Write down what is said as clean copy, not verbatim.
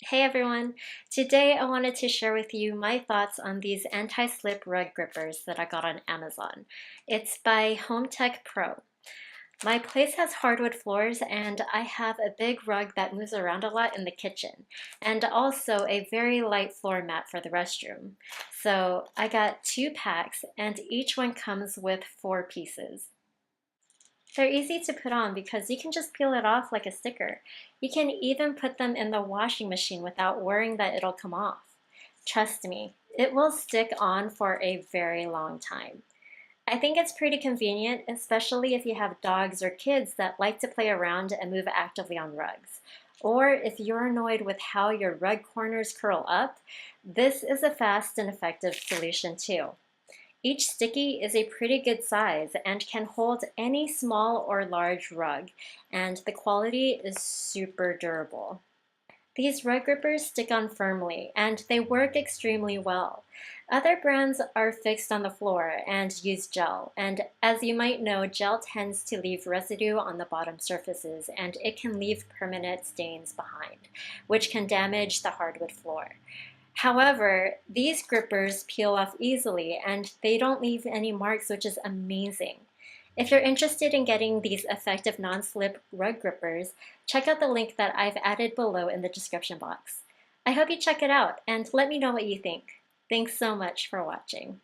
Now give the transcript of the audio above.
Hey everyone! Today I wanted to share with you my thoughts on these anti-slip rug grippers that I got on Amazon. It's by Home Tech Pro. My place has hardwood floors and I have a big rug that moves around a lot in the kitchen and also a very light floor mat for the restroom. So I got 2 packs and each one comes with 4 pieces. They're easy to put on because you can just peel it off like a sticker. You can even put them in the washing machine without worrying that it'll come off. Trust me, it will stick on for a very long time. I think it's pretty convenient, especially if you have dogs or kids that like to play around and move actively on rugs. Or if you're annoyed with how your rug corners curl up, this is a fast and effective solution too. Each sticky is a pretty good size and can hold any small or large rug, and the quality is super durable. These rug grippers stick on firmly and they work extremely well. Other brands are fixed on the floor and use gel, and as you might know, gel tends to leave residue on the bottom surfaces and it can leave permanent stains behind, which can damage the hardwood floor. However, these grippers peel off easily and they don't leave any marks, which is amazing. If you're interested in getting these effective non-slip rug grippers, check out the link that I've added below in the description box. I hope you check it out and let me know what you think. Thanks so much for watching.